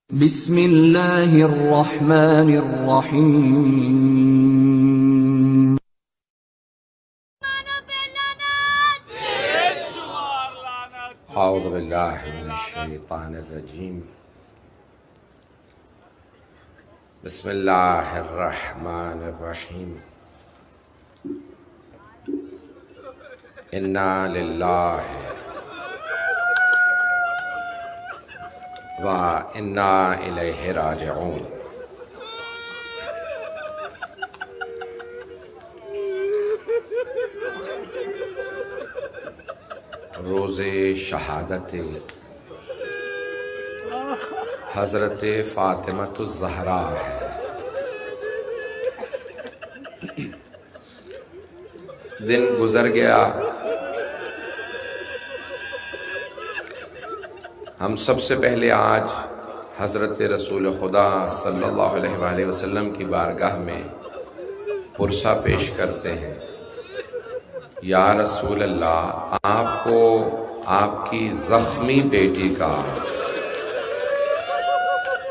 بسم اللہ الرحمن الرحیم اعوذ باللہ من الشیطان الرجیم بسم اللہ الرحمن الرحیم انا للہ و انا الیہ راجعون۔ روز شہادت حضرت فاطمۃ الزہراء ہے۔ دن گزر گیا، ہم سب سے پہلے آج حضرت رسول خدا صلی اللہ علیہ وآلہ وسلم کی بارگاہ میں پرسہ پیش کرتے ہیں۔ یا رسول اللہ، آپ کو آپ کی زخمی بیٹی کا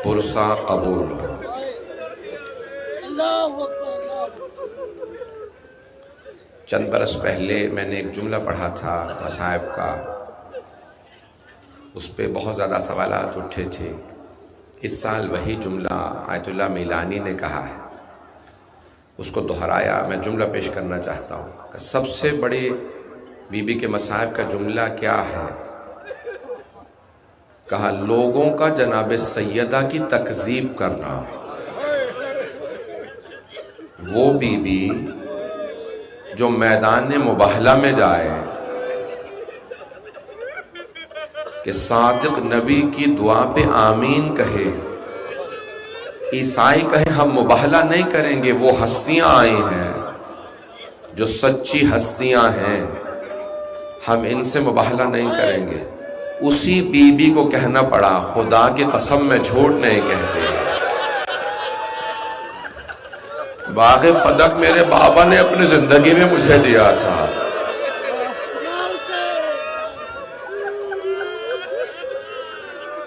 پرسہ قبول ہو۔ چند برس پہلے میں نے ایک جملہ پڑھا تھا مصائب کا، اس پہ بہت زیادہ سوالات اٹھے تھے۔ اس سال وہی جملہ آیت اللہ میلانی نے کہا ہے، اس کو دہرایا۔ میں جملہ پیش کرنا چاہتا ہوں کہ سب سے بڑے بی بی کے مصائب کا جملہ کیا ہے؟ کہا لوگوں کا جناب سیدہ کی تکذیب کرنا۔ وہ بی بی جو میدان مباہلہ میں جائے کہ صادق نبی کی دعا پہ آمین کہے، عیسائی کہے ہم مباہلہ نہیں کریں گے، وہ ہستیاں آئی ہیں جو سچی ہستیاں ہیں، ہم ان سے مباہلہ نہیں کریں گے، اسی بی بی کو کہنا پڑا خدا کی قسم میں جھوٹ نہیں کہتے۔ باغ فدق میرے بابا نے اپنی زندگی میں مجھے دیا تھا۔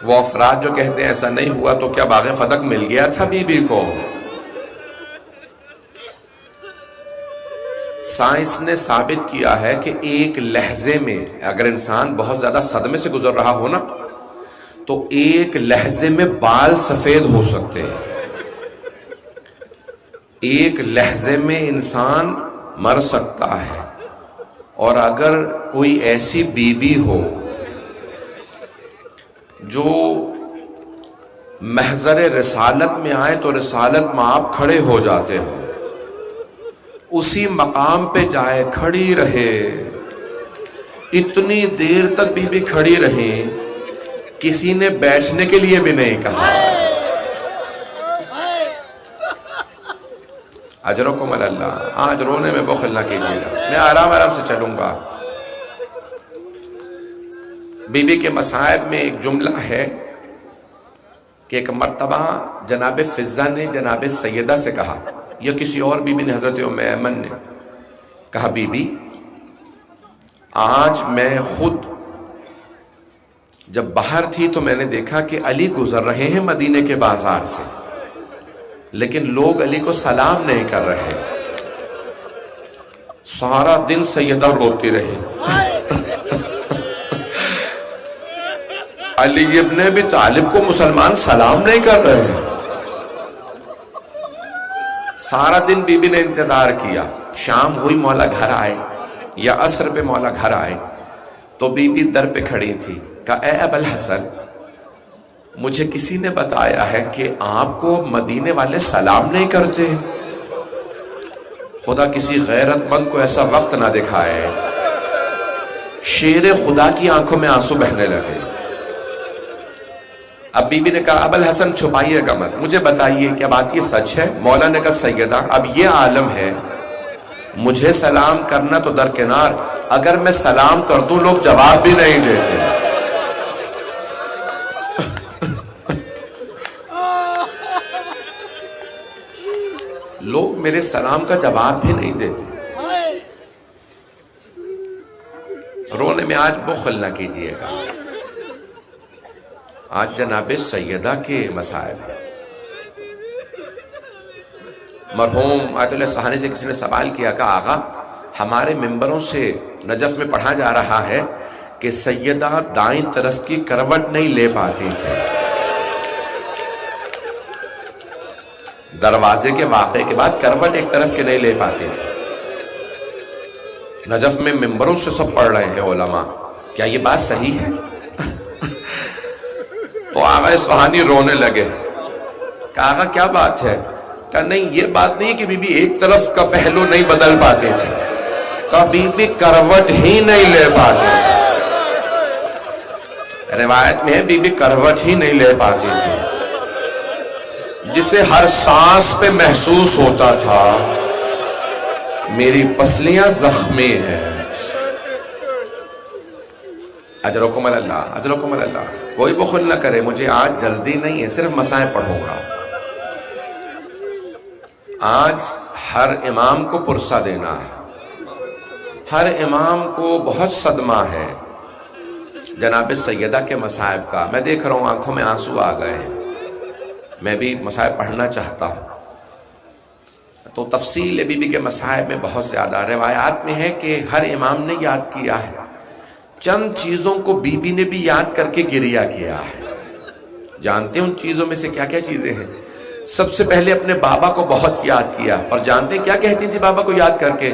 وہ افراد جو کہتے ہیں ایسا نہیں ہوا تو کیا باغ فدق مل گیا تھا بی بی کو؟ سائنس نے ثابت کیا ہے کہ ایک لحظے میں اگر انسان بہت زیادہ صدمے سے گزر رہا ہو نا تو ایک لحظے میں بال سفید ہو سکتے ہیں۔ ایک لحظے میں انسان مر سکتا ہے، اور اگر کوئی ایسی بی بی ہو جو محضر رسالت میں آئے تو رسالت میں آپ کھڑے ہو جاتے ہو، اسی مقام پہ جائے کھڑی رہے، اتنی دیر تک بی بی کھڑی رہی، کسی نے بیٹھنے کے لیے بھی نہیں کہا۔ اجرکم اللہ۔ آج رونے میں بخل نہ کیجیے گا، میں آرام آرام سے چلوں گا۔ بی بی کے مصائب میں ایک جملہ ہے کہ ایک مرتبہ جناب فضہ نے جناب سیدہ سے کہا، یا کسی اور بی بی نے، حضرت ام ایمن نے کہا بی بی آج میں خود جب باہر تھی تو میں نے دیکھا کہ علی گزر رہے ہیں مدینے کے بازار سے، لیکن لوگ علی کو سلام نہیں کر رہے۔ سارا دن سیدہ روتی رہی، علی ابن ابی طالب کو مسلمان سلام نہیں کر رہے ہیں۔ سارا دن بی بی نے انتظار کیا، شام ہوئی مولا گھر آئے یا عصر پہ مولا گھر آئے تو بی بی در پہ کھڑی تھی۔ کہا اے ابو الحسن، مجھے کسی نے بتایا ہے کہ آپ کو مدینے والے سلام نہیں کرتے، خدا کسی غیرت مند کو ایسا وقت نہ دکھائے۔ شیر خدا کی آنکھوں میں آنسو بہنے لگے۔ اب بی بی نے کہا ابو الحسن چھپائیے گا مت، مجھے بتائیے کیا بات یہ سچ ہے؟ مولا نے کہا سیدہ اب یہ عالم ہے، مجھے سلام کرنا تو درکنار، اگر میں سلام کر دوں لوگ جواب بھی نہیں دیتے۔ لوگ میرے سلام کا جواب بھی نہیں دیتے۔ رونے میں آج بخل نہ کیجیے گا۔ آج جناب سیدہ کے مصائب ہیں۔ مرحوم آیت اللہ سہانی سے کسی نے سوال کیا کہ آقا ہمارے ممبروں سے نجف میں پڑھا جا رہا ہے کہ سیدہ دائیں طرف کی کروٹ نہیں لے پاتی تھی۔ دروازے کے واقعے کے بعد کروٹ ایک طرف کے نہیں لے پاتی تھی۔ نجف میں ممبروں سے سب پڑھ رہے ہیں علماء، کیا یہ بات صحیح ہے؟ تو آقا اصفہانی رونے لگے، کہا آقا کیا بات ہے؟ کہا نہیں یہ بات نہیں کہ بی بی ایک طرف کا پہلو نہیں بدل پاتی تھی، کہا بی بی کروٹ ہی نہیں لے پاتی تھی۔ روایت میں ہے بی بی کروٹ ہی نہیں لے پاتی تھی، جسے ہر سانس پہ محسوس ہوتا تھا میری پسلیاں زخمی ہیں۔ اجرکم اللہ، اجرکم اللہ۔ کوئی بخل نہ کرے، مجھے آج جلدی نہیں ہے، صرف مسائل پڑھوں گا۔ آج ہر امام کو پرسہ دینا ہے، ہر امام کو بہت صدمہ ہے جناب سیدہ کے مصائب کا۔ میں دیکھ رہا ہوں آنکھوں میں آنسو آ گئے ہیں، میں بھی مصائب پڑھنا چاہتا ہوں۔ تو تفصیل بی بی کے مصائب میں بہت زیادہ، روایات میں ہے کہ ہر امام نے یاد کیا ہے، چند چیزوں کو بی بی نے بھی یاد کر کے گریہ کیا ہے۔ جانتے ہیں ان چیزوں میں سے کیا کیا چیزیں ہیں؟ سب سے پہلے اپنے بابا کو بہت یاد کیا، اور جانتے ہیں کیا کہتی تھی بابا کو یاد کر کے؟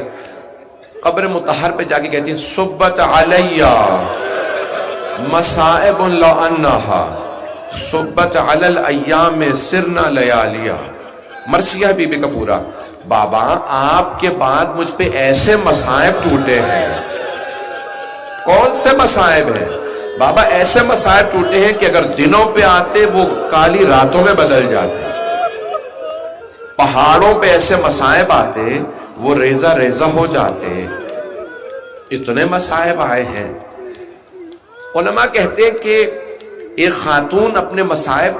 قبر مطہر پہ جا کے کہتی ہیں صبت علیہ مصائب لعنہا صبت علی الایام سرنا لیالیا۔ مرثیہ بی بی کا پورا، بابا آپ کے بعد مجھ پہ ایسے مصائب ٹوٹے ہیں۔ کون سے مصائب ہیں؟ بابا ایسے مصائب ٹوٹے ہیں کہ اگر دنوں پہ آتے وہ کالی راتوں میں بدل جاتے، پہاڑوں پہ ایسے مصائب آتے وہ ریزہ ریزہ ہو جاتے، اتنے مصائب آئے ہیں۔ علماء کہتے ہیں کہ ایک خاتون اپنے مصائب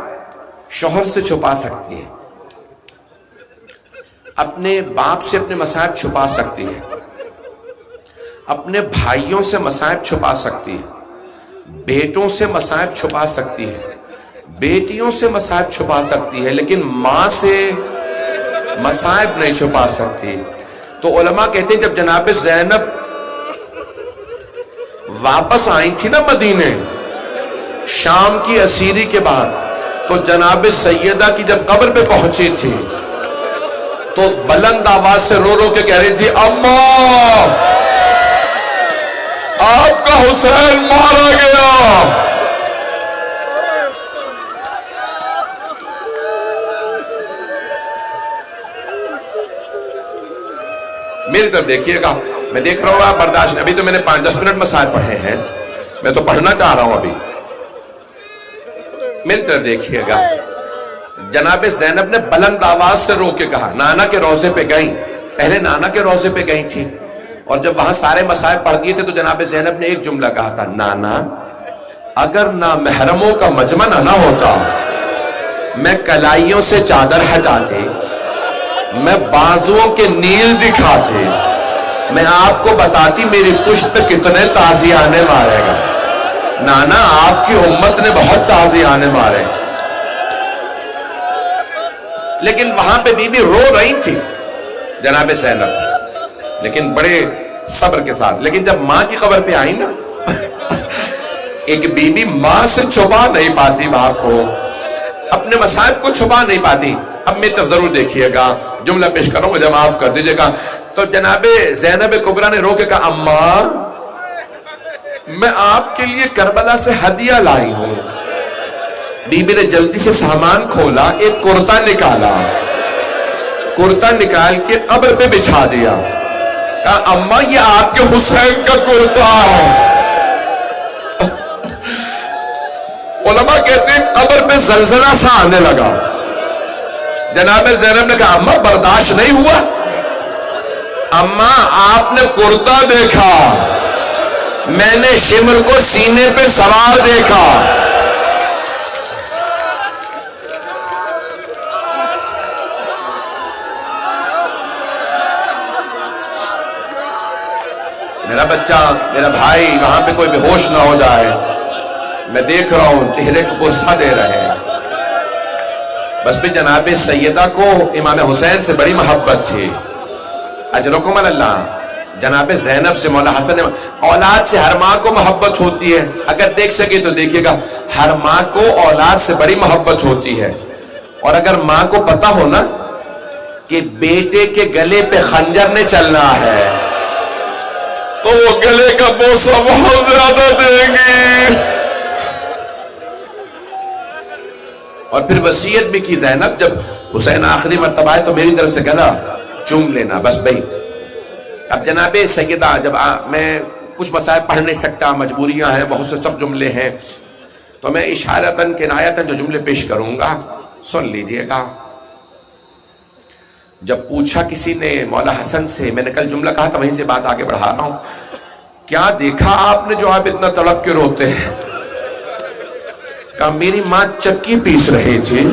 شوہر سے چھپا سکتی ہے، اپنے باپ سے اپنے مصائب چھپا سکتی ہے، اپنے بھائیوں سے مصائب چھپا سکتی ہے، بیٹوں سے مصائب چھپا سکتی ہے، بیٹیوں سے مصائب چھپا سکتی ہے، لیکن ماں سے مصائب نہیں چھپا سکتی۔ تو علماء کہتے ہیں جب جناب زینب واپس آئی تھی نا مدینے شام کی اسیری کے بعد، تو جناب سیدہ کی جب قبر پہ پہنچی تھی تو بلند آواز سے رو رو کے کہہ رہی تھی اماں آپ کا حسین مارا گیا۔ میری طرف دیکھیے گا، میں دیکھ رہا ہوں آپ برداشت، ابھی تو میں نے 5-10 منٹ مسائل پڑھے ہیں، میں تو پڑھنا چاہ رہا ہوں ابھی۔ میری طرف دیکھیے گا، جناب زینب نے بلند آواز سے رو کے کہا، نانا کے روضے پہ گئیں، پہلے نانا کے روضے پہ گئی تھی، اور جب وہاں سارے مسائل پڑھ دیے تھے تو جناب زینب نے ایک جملہ کہا تھا، نانا اگر نہ محرموں کا مجمع نہ ہوتا میں کلائیوں سے چادر ہٹاتی، میں بازوؤں کے نیل دکھاتی، میں آپ کو بتاتی میری پشت پہ کتنے تازیانے مارے گا۔ نانا آپ کی امت نے بہت تازیانے مارے، لیکن وہاں پہ بی بی رو رہی تھی جناب زینب، لیکن بڑے صبر کے ساتھ۔ لیکن جب ماں کی قبر پہ آئی نا ایک بی بی ماں سے چھپا نہیں پاتی، باپ کو اپنے مصائب کو چھپا نہیں پاتی۔ اب میری طرف ضرور دیکھیے گا، جملہ پیش کروں مجھے معاف کر دیجیے گا۔ تو جناب زینب کبریٰ نے رو کے کہا اماں میں آپ کے لیے کربلا سے ہدیہ لائی ہوں۔ بی بی نے جلدی سے سامان کھولا، ایک کرتا نکالا، کرتا نکال کے قبر پہ بچھا دیا، کہا اماں یہ آپ کے حسین کا کرتا ہے۔ علماء کہتے ہیں قبر پہ زلزلہ سا آنے لگا۔ جناب زینب نے کہا اماں برداشت نہیں ہوا؟ اماں آپ نے کرتا دیکھا، میں نے شمر کو سینے پہ سوار دیکھا۔ میرا بچہ، میرا بھائی وہاں پہ کوئی بے ہوش نہ ہو جائے، میں دیکھ رہا ہوں چہرے کو غصہ دے رہے ہیں. بس بھی جناب سیدہ کو امام حسین سے بڑی محبت تھی. اجرکم اللہ. جناب زینب سے مولا حسن. اولاد سے ہر ماں کو محبت ہوتی ہے, اگر دیکھ سکے تو دیکھیے گا, ہر ماں کو اولاد سے بڑی محبت ہوتی ہے. اور اگر ماں کو پتا ہو نا کہ بیٹے کے گلے پہ خنجر نے چلنا ہے تو وہ گلے کا بوسہ بہت زیادہ دیں گی. اور پھر وصیت بھی کی زینب, جب حسین آخری مرتبہ آئے تو میری طرف سے گلا چوم لینا بس بھائی. اب جناب سیدہ, جب میں کچھ مسائل پڑھ نہیں سکتا, مجبوریاں ہیں, بہت سے سب جملے ہیں, تو میں اشارتاً کنایتاً جو جملے پیش کروں گا سن لیجئے گا. جب پوچھا کسی نے مولا حسن سے, میں نے کل جملہ کہا تھا وہیں سے بات آگے بڑھا رہا ہوں, کیا دیکھا آپ نے جو آپ اتنا تڑپ کے روتے ہیں؟ کہا میری ماں چکی پیس رہی تھی,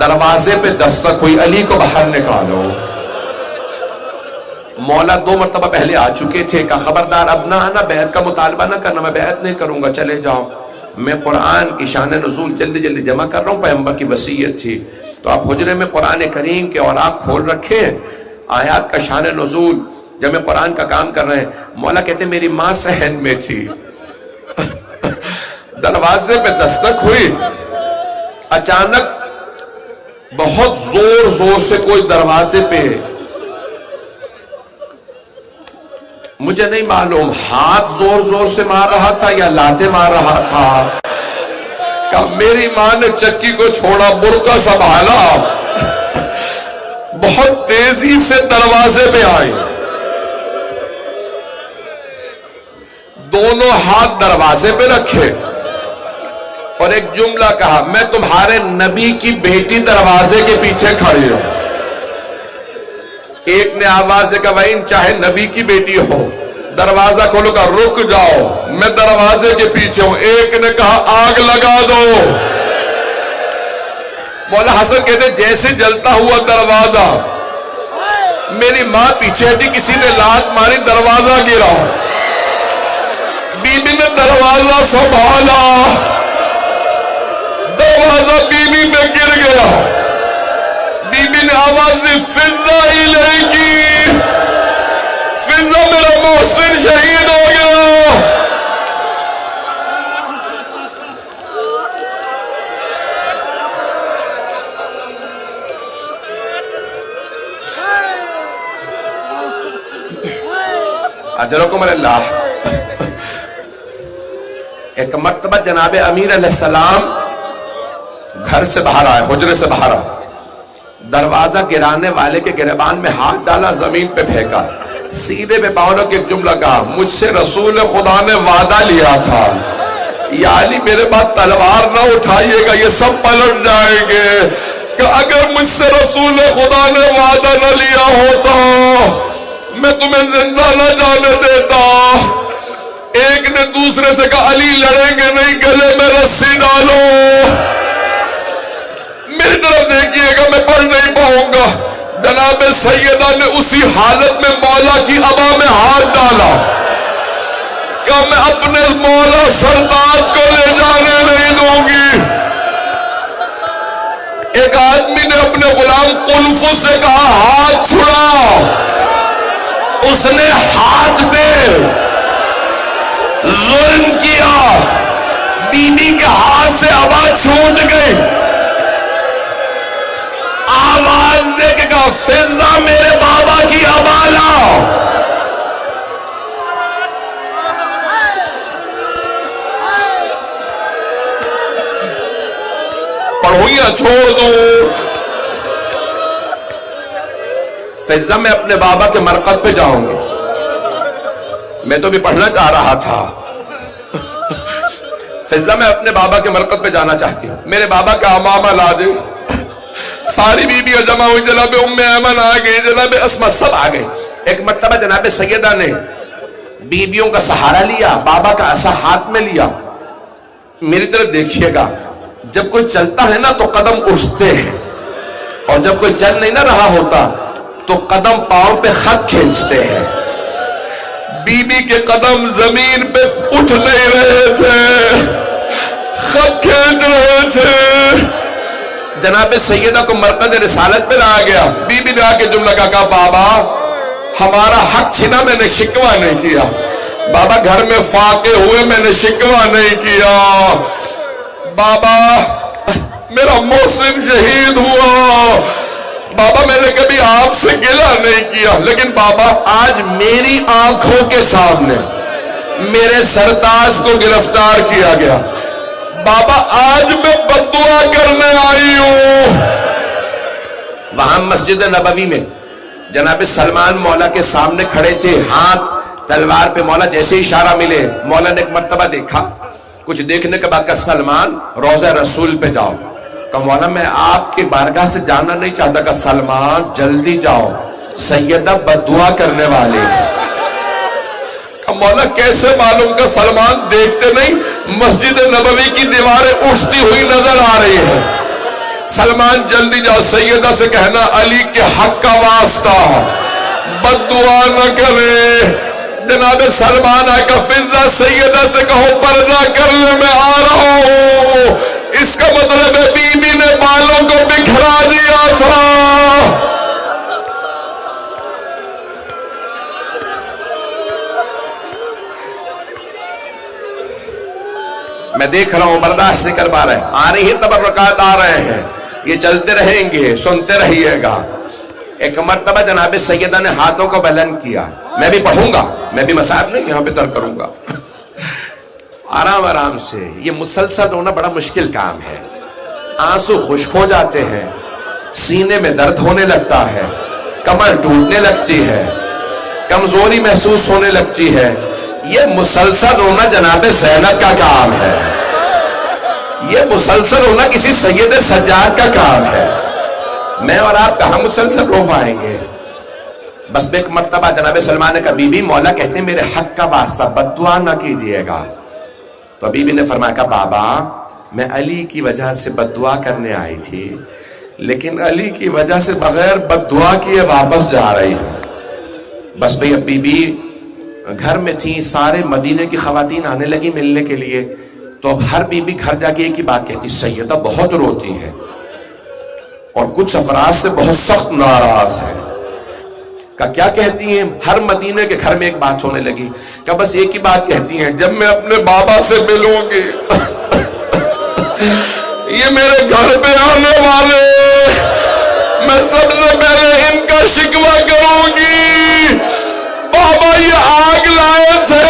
دروازے پہ دستک ہوئی, علی کو باہر نکالو. مولا 2 مرتبہ پہلے آ چکے تھے, کہا خبردار اب نہ آنا, بیعت کا مطالبہ نہ کرنا, میں بیعت نہیں کروں گا, چلے جاؤ. میں قرآن کی شان نزول جلدی جلدی جمع کر رہا ہوں, پیغمبر کی وصیت تھی. تو آپ حجرے میں قرآن کریم کے اوراق کھول رکھے, آیات کا شان نزول جمع قرآن کا کام کر رہے ہیں. مولا کہتے میری ماں صحن میں تھی, دروازے پہ دستک ہوئی, اچانک بہت زور زور سے کوئی دروازے پہ, مجھے نہیں معلوم ہاتھ زور زور سے مار رہا تھا یا لاتیں مار رہا تھا. کہ میری ماں نے چکی کو چھوڑا, برقع سنبھالا, بہت تیزی سے دروازے پہ آئی, دونوں ہاتھ دروازے پہ رکھے اور ایک جملہ کہا, میں تمہارے نبی کی بیٹی دروازے کے پیچھے کھڑی ہوں. ایک نے آواز دے کہا وَإِن, چاہے نبی کی بیٹی ہو, دروازہ کھولو, کہا رک جاؤ میں دروازے کے پیچھے ہوں. ایک نے کہا آگ لگا دو. مولا حسن کہتے جیسے جلتا ہوا دروازہ, میری ماں پیچھے ہٹی, کسی نے لات ماری, دروازہ گرا, بی بی نے دروازہ سنبھالا, دروازہ بی بی پہ گر گیا. بی بی نے آواز دی فضا الیکی, فضا میرا محسن شہید ہو گیا. اجرکم اللہ. ایک مرتبہ جناب امیر علیہ السلام گھر سے باہر آئے, حجرے سے باہر آئے, دروازہ گرانے والے کے گریبان میں ہاتھ ڈالا, زمین پہ پھینکا, سیدھے پہ پاؤں کے ایک جملہ کہا, مجھ سے رسول خدا نے وعدہ لیا تھا, یا علی میرے بعد تلوار نہ اٹھائیے گا, یہ سب پلٹ جائیں گے. کہ اگر مجھ سے رسول خدا نے وعدہ نہ لیا ہوتا میں تمہیں زندہ نہ جانے دیتا. ایک نے دوسرے سے کہا علی لڑیں گے نہیں, گلے میں رسی ڈالو. میری طرف دیکھیے گا, میں پڑھ نہیں پاؤں گا. جناب سیدہ نے اسی حالت میں مولا کی عبا میں ہاتھ ڈالا, کہ میں اپنے مولا سرتاج کو لے جانے نہیں دوں گی. ایک آدمی نے اپنے غلام قلفس سے کہا ہاتھ چھڑا, اس نے ہاتھ پہ ظلم کیا, بی بی کے ہاتھ سے عبا چھوٹ گئی. آواز دے کے کہا فضا میرے بابا کی عبا لاؤ. پڑھو یا چھوڑ دوں؟ فضا میں اپنے بابا کے مرقد پہ جاؤں گی. میں تو بھی پڑھنا چاہ رہا تھا. فضا میں اپنے بابا کے مرقد پہ جانا چاہتی ہوں. میرے بابا کا امامہ لا دے. ساری بیویاں جمع ہوئی, جناب ام ایمن آ گئی, جناب اسما, سب آ گئے. ایک مرتبہ جناب سیدہ نے بیویوں کا سہارا لیا, بابا کا عصا ہاتھ میں لیا. میری طرف دیکھیے گا, جب کوئی چلتا ہے نا تو قدم اٹھتے ہیں, اور جب کوئی چل نہیں نہ رہا ہوتا تو قدم پاؤں پہ خط کھینچتے ہیں. بی بی کے قدم زمین پہ اٹھ نہیں رہے تھے. تھے. جناب سیدہ کو مرکز رسالت میں لایا گیا. بی بی نے آ کے جملہ کہا بابا ہمارا حق چھنا میں نے شکوہ نہیں کیا. بابا گھر میں فاقے ہوئے میں نے شکوہ نہیں کیا. بابا میرا محسن شہید ہوا. بابا میں نے کبھی آپ سے گلہ نہیں کیا. لیکن بابا آج میری آنکھوں کے سامنے میرے سرتاج کو گرفتار کیا گیا. بابا آج میں بددعا کرنے آئی ہوں. وہاں مسجد نبوی میں جناب سلمان مولا کے سامنے کھڑے تھے. ہاتھ تلوار پہ. مولا جیسے اشارہ ملے مولا نے ایک مرتبہ دیکھا. کچھ دیکھنے کے بعد کہا سلمان روضہ رسول پہ جاؤ. کہا مولا میں آپ کی بارگاہ سے جانا نہیں چاہتا. کہا سلمان جلدی جاؤ سیدہ بددعا کرنے والے. کہا مولا کیسے معلوم؟ کہ سلمان دیکھتے نہیں مسجد نبوی کی دیواریں اٹھتی ہوئی نظر آ رہی ہیں. سلمان جلدی جاؤ. سیدہ سے کہنا علی کے حق کا واسطہ بددعا نہ کرے. جناب سلمان آئے کہ فضہ سیدہ سے کہو پردہ کرنے میں آ رہا ہوں. اس کا مطلب ہے بی بی نے بالوں کو بکھرا دیا تھا. میں دیکھ رہا ہوں برداشت نہیں کر پا رہے. آ رہی ہے تبرکات آ رہے ہیں. یہ چلتے رہیں گے سنتے رہیے گا. ایک مرتبہ جناب سیدہ نے ہاتھوں کو بلند کیا. میں بھی پڑھوں گا. میں بھی مصاحب نہیں یہاں پہ ترک کروں گا. آرام آرام سے. یہ مسلسل رونا بڑا مشکل کام ہے. آنسو خشک ہو جاتے ہیں. سینے میں درد ہونے لگتا ہے. کمر ٹوٹنے لگتی ہے. کمزوری محسوس ہونے لگتی ہے. یہ مسلسل رونا جناب زینب کا کام ہے. یہ مسلسل رونا کسی سید سجاد کا کام ہے. میں اور آپ کہاں مسلسل رو پائیں گے. بس ایک مرتبہ جناب سلمان نے کہا بی بی مولا کہتے ہیں میرے حق کا واسطہ بددعا نہ کیجئے گا. تو بی بی نے فرمایا کہ بابا میں علی کی وجہ سے بددعا کرنے آئی تھی لیکن علی کی وجہ سے بغیر بددعا کیے واپس جا رہی ہوں. بس بھئی اب بی بی گھر میں تھی. سارے مدینے کی خواتین آنے لگی ملنے کے لیے. تو اب ہر بی بی گھر جا کے ایک ہی بات کہتی سیدہ بہت روتی ہیں اور کچھ افراد سے بہت سخت ناراض ہے. کہ کیا کہتی ہیں؟ ہر مدینے کے گھر میں ایک بات ہونے لگی کہ بس ایک ہی بات کہتی ہیں جب میں اپنے بابا سے ملوں گی یہ میرے گھر پہ آنے والے میں سب سے پہلے ان کا شکوہ کروں گی. بابا یہ آگ لائے تھے.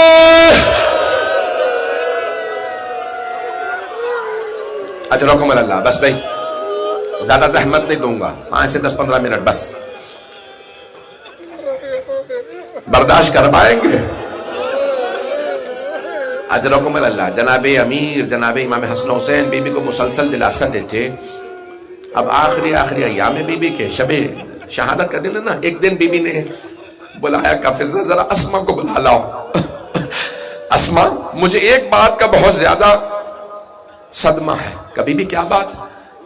اجرکم اللہ. بس بھائی زیادہ زحمت نہیں دوں گا. 5 سے 10-15 منٹ بس برداشت کر پائیں گے. اجرکم اللہ. جناب امیر جناب امام حسن حسین بی بی کو مسلسل دلاسا دیتے. اب آخری ایام بی بی کے شب شہادت کا دن ہے نا. ایک دن بی بی نے بلایا کہ فضہ ذرا اسما کو بلا لاؤ. اسما مجھے ایک بات کا بہت زیادہ صدمہ ہے. کبھی بھی کیا بات؟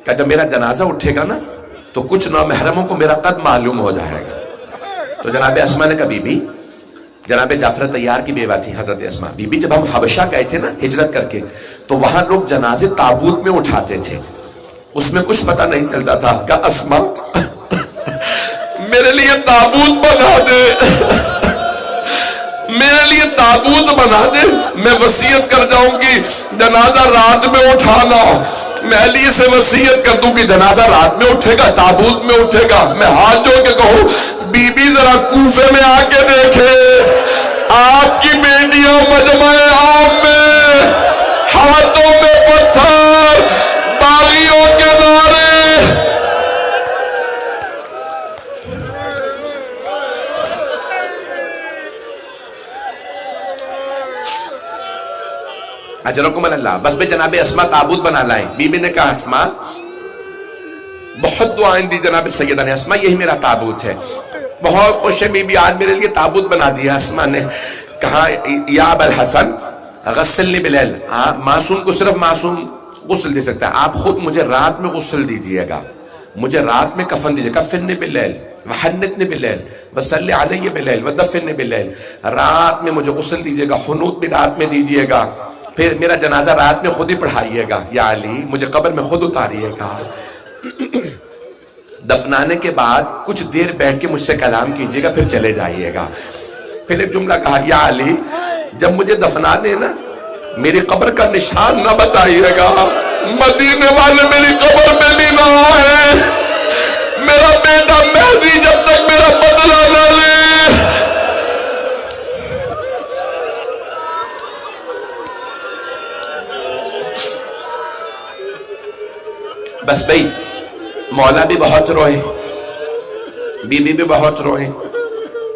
کہ جب میرا جنازہ اٹھے گا نا تو کچھ نامحرموں کو میرا قد معلوم ہو جائے گا. تو جناب اسما نے کہا بی بی جناب جعفر طیار کی بیوہ تھی حضرت اسما. بی بی جب ہم حبشہ گئے تھے نا ہجرت کر کے تو وہاں لوگ جنازے تابوت میں اٹھاتے تھے. اس میں کچھ پتہ نہیں چلتا تھا. کہ اسما میرے لیے تابوت بنا دے میرے لیے تابوت بنا دے. میں وصیت کر جاؤں گی جنازہ رات میں اٹھانا. میں علی سے وصیت کر دوں گی جنازہ رات میں اٹھے گا تابوت میں اٹھے گا. میں ہاتھ جوڑ کے کہوں بی بی ذرا کوفے میں آ کے دیکھے آپ کی بیٹیاں مجمع عام میں ہاتھوں میں پتھر باغیوں کے نعرے. اجرکم اللہ. بس بے جناب اسما تابوت بنا لائیں. بی بی نے کہا اسما بہت دعائیں دی جناب سیدہ نے. اسما یہی میرا تابوت ہے. بہت خوش ہے بی بی آج میرے لیے تابوت بنا دیا. اسما نے کہا یا ابا الحسن غسلنی بلیل. معصوم کو صرف معصوم غسل دے سکتا ہے. آپ خود مجھے رات میں غسل دیجئے گا. مجھے رات میں کفن دیجئے. کفنی بلیل وحنتنی بلیل وصلی علی بلیل ودفنی بلیل. رات میں مجھے غسل دیجئے گا. حنوط بھی رات میں دیجئے گا. پھر میرا جنازہ رات میں خود ہی پڑھائیے گا، یا علی مجھے قبر میں خود اتاریے گا، دفنانے کے بعد کچھ دیر بیٹھ کے مجھ سے کلام کیجیے گا، پھر چلے جائیے گا۔ پھر ایک جملہ کہا، یا علی جب مجھے دفنا دینا میری قبر کا نشان نہ بتائیے گا، مدینے والے میری قبر میں بھی نہ آئے، میرا بیٹا مہدی جب تک میرا بدلہ نہ لے۔ بس بھئی مولا بھی بہت روئے، بی بی بھی بہت روئے۔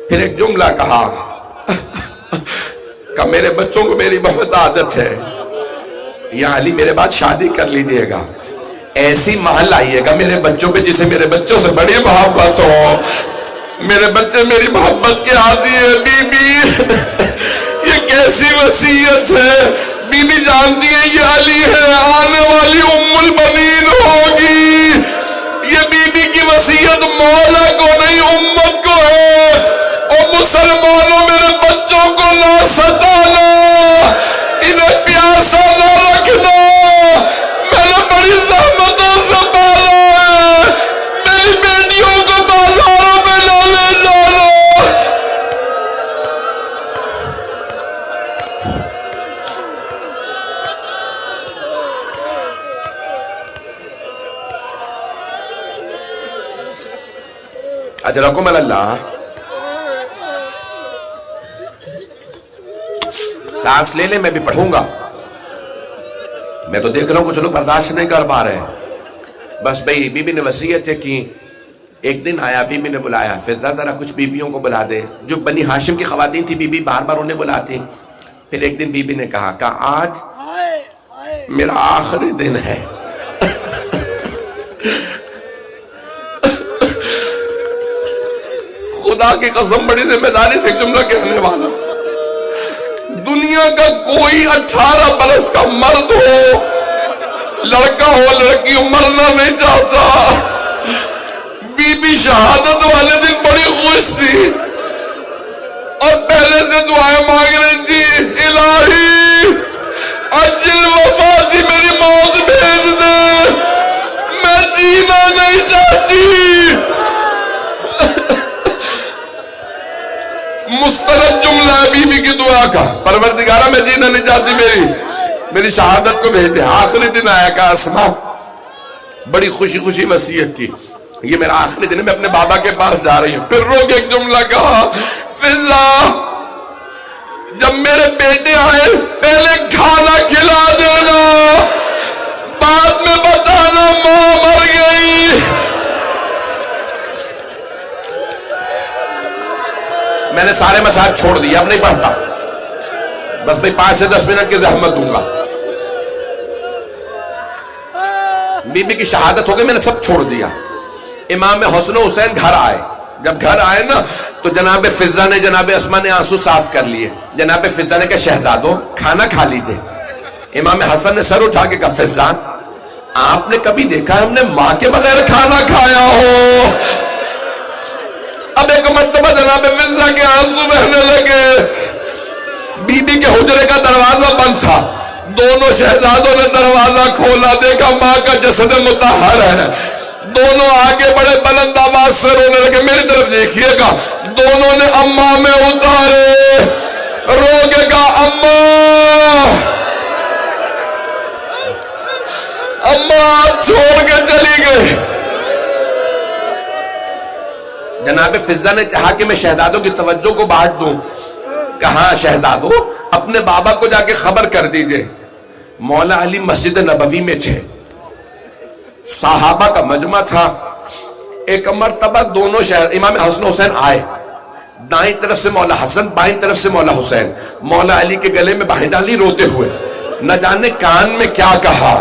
پھر ایک جملہ کہا کہ میرے بچوں کو میری بہت عادت ہے، یا علی میرے بعد شادی کر لیجئے گا، ایسی ماں لائیے گا میرے بچوں پہ جسے میرے بچوں سے بڑی محبت ہو، میرے بچے میری محبت کے عادی ہیں۔ بی بی یہ کیسی وصیت ہے، بی بی جانتی ہے یہ علی ہے، آنے والی ام البنین ہوگی، یہ بی بی کی وصیت مولا کو نہیں امت کو ہے۔ اور مسلمانوں میرے بچوں کو نہ ستانا، انہیں پیاسا نہ رکھنا، میں نے بڑی زحمتوں سے پالا ہے، میری بیٹیوں کو بازاروں میں نہ لے جانا۔ اجرکم اللہ۔ سانس لے لیں، میں بھی پڑھوں گا، میں تو دیکھ رہا ہوں کچھ لوگ برداشت نہیں کر پا رہے ہیں۔ بس بھئی بی بی نے وصیت ہے کہ ایک دن آیا، بی بی نے بلایا، فضہ ذرا کچھ بیویوں کو بلا دے، جو بنی ہاشم کی خواتین تھی بی بی بار بار انہیں بلاتی۔ پھر ایک دن بی بی نے کہا کہ آج میرا آخری دن ہے، خدا کی قسم بڑی ذمہ داری سے ایک جملہ کہنے والا، دنیا کا کوئی 18 برس کا مرد ہو، لڑکا ہو لڑکی ہو، مرنا نہیں چاہتا۔ بی بی شہادت والے دن بڑی خوش تھی اور پہلے سے دعائیں مانگ رہی تھی، الہی عجل وفاتی، میری موت بھیج دے، میں جینا نہیں چاہتی۔ مستند جملہ ہے بی بی کی دعا کا، پروردگارہ میں جینا نہیں چاہتی، میری شہادت کو بھیج دے۔ آخری دن آیا کہ اسما بڑی خوشی خوشی وصیت کی، یہ میرا آخری دن ہے، میں اپنے بابا کے پاس جا رہی ہوں۔ پھر رو کے ایک جملہ کہا، فضہ جب میرے بیٹے آئے پہلے کھانا کھلا دینا، بعد میں بتانا ماں مر گئی۔ میں نے سارے مسائل چھوڑ دیا، اب نہیں پڑھتا، بس بھئی 5 سے 10 منٹ کی زحمت دوں گا۔ بی بی کی شہادت ہو گئی، میں نے سب چھوڑ دیا۔ امام حسن و حسین گھر آئے، جب گھر آئے نا تو جناب فضہ نے جناب اسما نے آنسو صاف کر لیے۔ جناب فضہ نے کہا شہزادو کھانا کھا لیجئے۔ امام حسن نے سر اٹھا کے کہا فضہ آپ نے کبھی دیکھا ہم نے ماں کے بغیر کھانا کھایا ہو؟ اب ایک مرتبہ جناب فضہ کے آنسو بہنے لگے۔ بی بی کے حجرے کا دروازہ بند تھا، دونوں شہزادوں نے دروازہ کھولا، دیکھا ماں کا جسد مطہر ہے، دونوں آگے بڑے بلند آواز سے رونے لگے۔ میری طرف دیکھیے گا، دونوں نے اماں میں اتارے، رو کے کہا اماں آپ چھوڑ کے چلی گئے۔ جناب فضہ نے چاہا کہ میں شہزادوں کی توجہ کو بانٹ دوں، کہا شہزادو اپنے بابا کو جا کے خبر کر دیجئے مولا علی مسجد نبوی میں تھے، صحابہ کا مجمع تھا۔ ایک مرتبہ دونوں امام حسن حسین آئے، دائیں طرف سے مولا حسن، بائیں طرف سے مولا حسین، مولا علی کے گلے میں باہیں ڈالی روتے ہوئے، نہ جانے کان میں کیا کہا،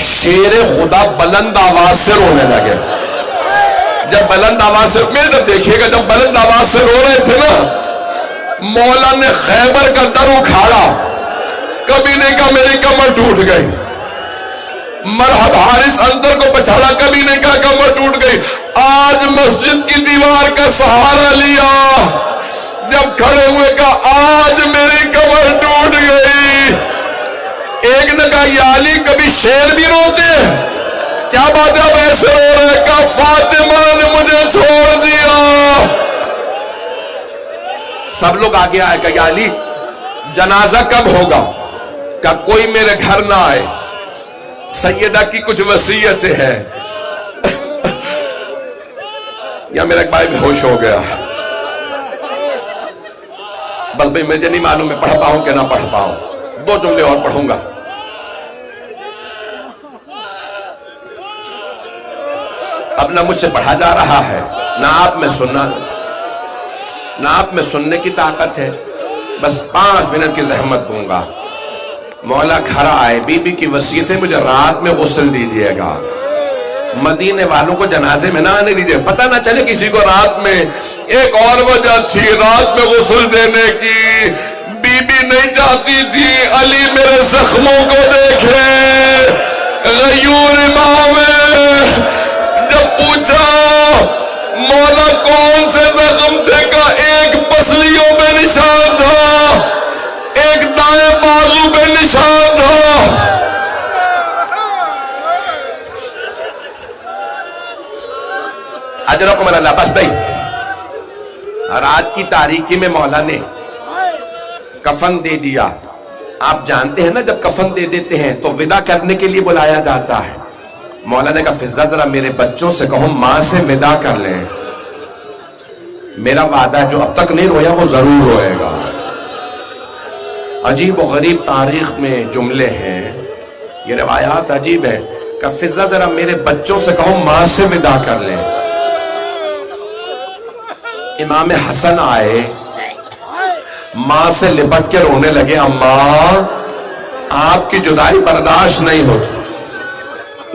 شیر خدا بلند آواز سے رونے لگے۔ جب بلند آواز سے، میرے طرف دیکھیے گا، جب بلند آواز سے رو رہے تھے نا، مولا نے خیبر کا در اکھاڑا، کبھی نہیں کہا میری کمر ٹوٹ گئی، مرحب حارث اندر کو پچھاڑا، کبھی نہیں کہا کمر ٹوٹ گئی، آج مسجد کی دیوار کا سہارا لیا، جب کھڑے ہوئے کہا آج میری کمر ٹوٹ گئی، نے کہا یا علی کبھی شیر بھی روتے ہیں؟ کیا بات ہے اب ایسے رو رہے؟ کہا فاطمہ نے مجھے چھوڑ دیا۔ سب لوگ آگے آئے کہ یا علی جنازہ کب ہوگا؟ کہ کوئی میرے گھر نہ آئے، سیدہ کی کچھ وصیتیں ہیں۔ یا میرا ایک بھائی بے ہوش ہو گیا۔ بس بھئی مجھے نہیں معلوم میں پڑھ پاؤں کہ نہ پڑھ پاؤں، 2 جملے اور پڑھوں گا۔ اب نہ مجھ سے پڑھا جا رہا ہے، نہ آپ میں سننے کی طاقت ہے۔ بس 5 منٹ کی زحمت دوں گا۔ مولا گھر آئے، بی بی کی وصیتیں مجھے رات میں غسل دیجئے گا، مدینے والوں کو جنازے میں نہ آنے دیجئے، پتہ نہ چلے کسی کو رات میں۔ ایک اور وجہ تھی رات میں غسل دینے کی، بی بی نہیں چاہتی تھی علی میرے زخموں کو دیکھے۔ غیور امام جب پوچھا مولا کون سے زخم تھے، کا ایک پسلیوں میں نشان تھا، ایک دائیں بازو پہ نشان تھا۔ اجرکم اللہ۔ بس بھائی رات کی تاریکی میں مولا نے کفن دے دیا۔ آپ جانتے ہیں نا جب کفن دے دیتے ہیں تو ودا کرنے کے لیے بلایا جاتا ہے۔ مولا نے کہا فضہ ذرا میرے بچوں سے کہو ماں سے ودا کر لیں، میرا وعدہ جو اب تک نہیں رویا وہ ضرور روئے گا۔ عجیب و غریب تاریخ میں جملے ہیں، یہ روایات عجیب ہے کہ فضہ ذرا میرے بچوں سے کہو ماں سے ودا کر لیں۔ امام حسن آئے، ماں سے لپٹ کے رونے لگے، اماں آپ کی جدائی برداشت نہیں ہوتی۔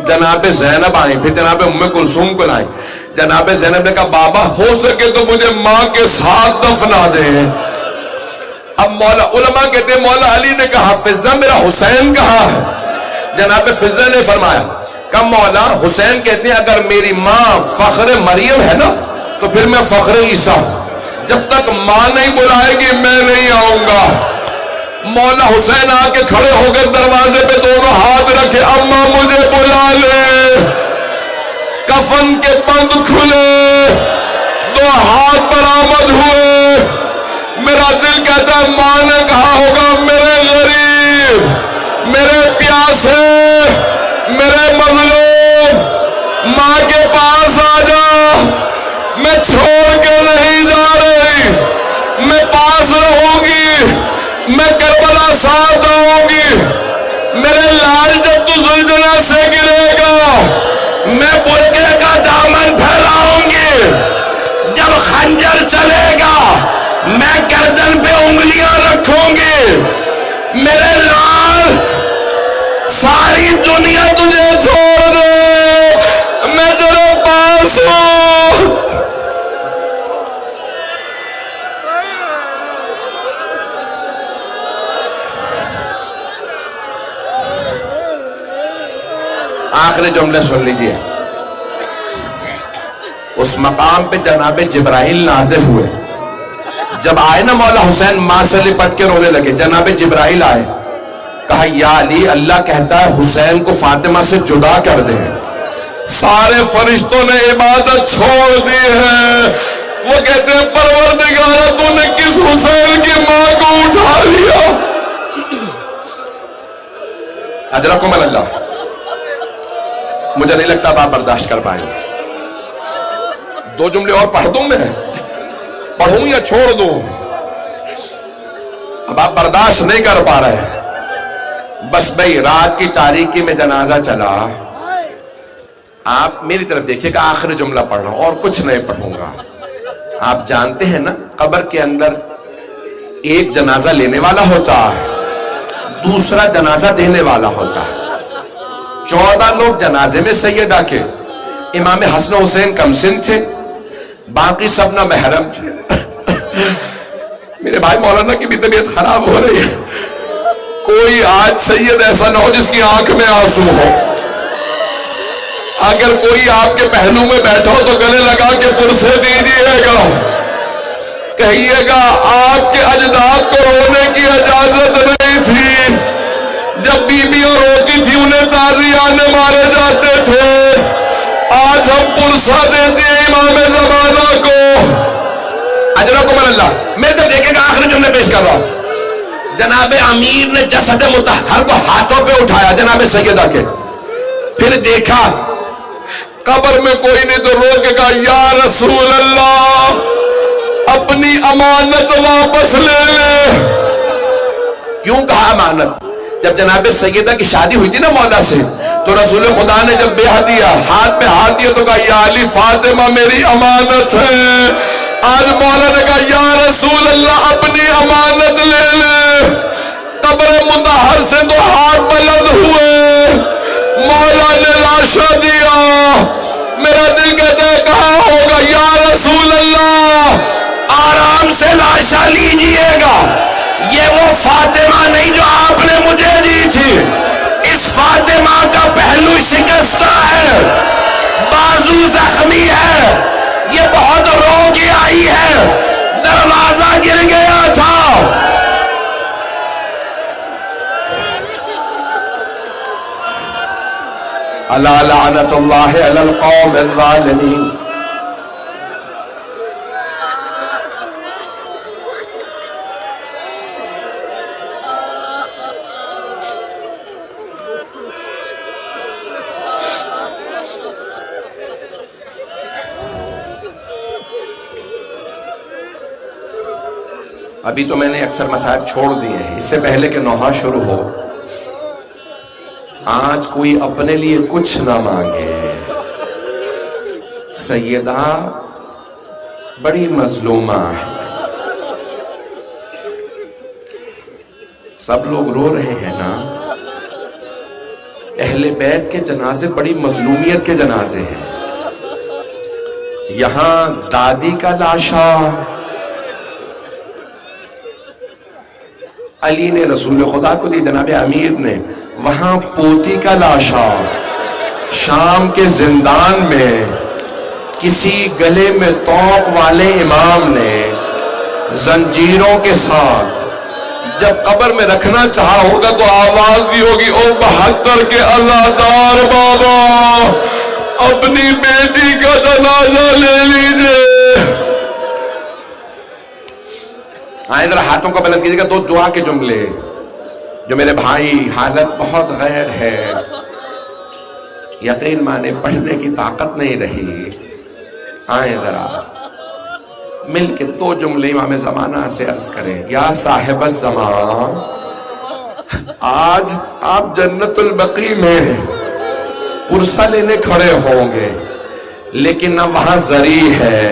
جناب زینب آئیں، پھر جناب ام کلثوم کو لائیں۔ جناب زینب نے کہا بابا ہو سکے تو مجھے ماں کے ساتھ دفنا دیں۔ اب مولا علماء کہتے ہیں مولا علی نے کہا فضہ میرا حسین کہاں ہے؟ جناب فضہ نے فرمایا کہ مولا حسین کہتے ہیں اگر میری ماں فخر مریم ہے نا تو پھر میں فخر عیسیٰ ہوں، جب تک ماں نہیں بلائے گی میں نہیں آؤں گا۔ مولا حسین آ کے کھڑے ہو گئے دروازے پہ، دونوں ہاتھ رکھے، اماں مجھے بلا لے۔ کفن کے بند کھلے، 2 ہاتھ برآمد ہوئے۔ میرا دل کہتا ہے ماں نے کہا ہوگا میرے غریب، میرے پیاسے، میرے مظلوم، ماں کے پاس آ جا، میں چھوڑ کے نہیں جا رہی، میں پاس رہوں گی، میں کربلا ساتھ آؤں گی۔ میرے لال جب تو زلزلہ سے گرے گا میں برقعے کا دامن پھیلاؤں گی، جب خنجر چلے گا میں گردن پہ انگلیاں رکھوں گی۔ میرے لال ساری دنیا تجھے چھوڑ دے، میں تیرے پاس ہوں۔ آخری جملے سن لیجئے۔ اس مقام پہ جناب جبرائیل نازل ہوئے، جب آئے نا مولا حسین ماں سے لپٹ کے رونے لگے، جناب جبرائیل آئے، کہا یا علی اللہ کہتا ہے حسین کو فاطمہ سے جدا کر دیں۔ سارے فرشتوں نے عبادت چھوڑ دی ہے، وہ کہتے ہیں پروردگارہ تو نے کس حسین کی ماں کو اٹھا لیا۔ اجرکم اللہ۔ مجھے نہیں لگتا اب آپ برداشت کر پائیں گے۔ 2 جملے اور پڑھ دوں، میں پڑھوں یا چھوڑ دوں؟ اب آپ برداشت نہیں کر پا رہے۔ بس بھئی رات کی تاریکی میں جنازہ چلا، آپ میری طرف دیکھیے کہ آخری جملہ پڑھ رہا ہوں اور کچھ نہیں پڑھوں گا۔ آپ جانتے ہیں نا قبر کے اندر ایک جنازہ لینے والا ہوتا ہے، دوسرا جنازہ دینے والا ہوتا ہے۔ 14 لوگ جنازے میں سیدہ کے، امام حسن حسین کم سن تھے، باقی سب نہ محرم تھے۔ میرے بھائی مولانا کی بھی طبیعت خراب ہو رہی ہے، کوئی آج سید ایسا نہ ہو جس کی آنکھ میں آنسو ہو۔ اگر کوئی آپ کے پہلو میں بیٹھا ہو تو گلے لگا کے پرسے دیجیے گا، کہیے گا آپ کے اجداد کو رونے کی اجازت نہیں تھی، جب بی بی اور پرسہ دیتی ہے امام زمانہ کو. اجرکم اللہ. میرے تو دیکھے گا آخری جملے پیش کر رہا ہوں. جناب امیر نے جسد مطہر کو ہاتھوں پہ اٹھایا جناب سیدہ کے, پھر دیکھا قبر میں کوئی نہیں تو رو کے کہا یا رسول اللہ اپنی امانت واپس لے لے. کیوں کہا امانت؟ جب جناب سیدہ کی شادی ہوئی تھی نا مولا سے, تو رسول خدا نے جب بیعت دیا, ہاتھ پہ ہاتھ دیا تو کہا یا علی فاطمہ میری امانت ہے. آج مولا نے کہا یا رسول اللہ اپنی امانت لے لے. قبر مطہر سے تو ہاتھ بلند ہوئے, مولا نے لاشا دیا. میرا دل کہتا ہے کہاں ہوگا یا رسول اللہ, آرام سے لاشا لیجئے گا. یہ وہ فاطمہ نہیں جو آپ نے مجھے دی تھی. اس فاطمہ کا پہلو شکستہ ہے, بازو زخمی ہے, یہ بہت رو کے آئی ہے, دروازہ گر گیا تھا. الا لعنت اللہ علی القوم الظالمین. ابھی تو میں نے اکثر مسائل چھوڑ دیے ہیں, اس سے پہلے کہ نوحہ شروع ہو. آج کوئی اپنے لیے کچھ نہ مانگے. سیدہ بڑی مظلومہ ہے, سب لوگ رو رہے ہیں نا. اہل بیت کے جنازے بڑی مظلومیت کے جنازے ہیں. یہاں دادی کا لاشا, علی نے رسول خدا کو دی, جناب امیر نے. وہاں پوتی کا لاشا, شام کے زندان میں کسی گلے میں توق والے امام نے زنجیروں کے ساتھ جب قبر میں رکھنا چاہا ہوگا تو آواز بھی ہوگی او 72 کے عزادار بابا اپنی بیٹی کا جنازہ لے لیجئے. آئے ذرا ہاتھوں کو بلند کیجیے گا. 2 دعا کے جملے جو میرے بھائی, حالت بہت غیر ہے, یقین مانے پڑھنے کی طاقت نہیں رہی. آئیں ذرا مل کے 2 جملے امام زمانہ سے عرض کریں. یا صاحب الزمان, آج آپ جنت البقیع میں پرسہ لینے کھڑے ہوں گے, لیکن نہ وہاں زری ہے,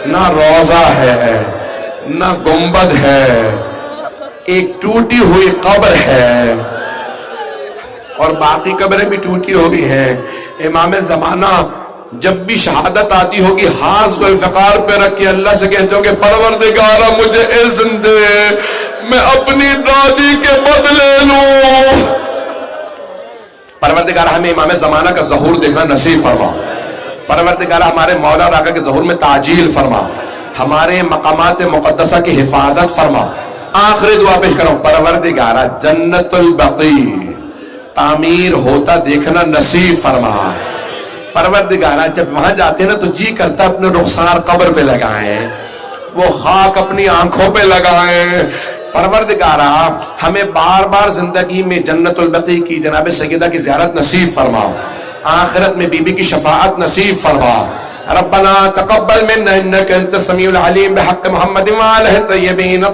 نہ روضہ ہے, نہ گنبد ہے, ایک ٹوٹی ہوئی قبر ہے, اور باقی قبریں بھی ٹوٹی ہوئی ہیں. امام زمانہ جب بھی شہادت آتی ہوگی ہاتھ کو فقار پہ رکھ کے اللہ سے کہتے ہوں گے پروردگارہ مجھے اذن دے میں اپنی دادی کے بدلے لوں. پروردگارہ ہمیں امام زمانہ کا ظہور دیکھنا نصیب فرما. پروردگارہ ہمارے مولا اور آقا کے ظہور میں تعجیل فرما. ہمارے مقامات مقدسہ کی حفاظت فرما. آخری دعا پیش کرو. پروردگارہ جنت البقیع تعمیر ہوتا دیکھنا نصیب فرما. پروردگارہ جب وہاں جاتے ہیں نا تو جی کرتا اپنے رخسار قبر پہ لگائیں, وہ خاک اپنی آنکھوں پہ لگائیں. پروردگارہ ہمیں بار بار زندگی میں جنت البقیع کی جناب سیدہ کی زیارت نصیب فرما. آخرت میں بی بی کی شفاعت نصیب فرما. ربنا تقبل منا انك انت السميع العليم بحق محمد وآله الطيبين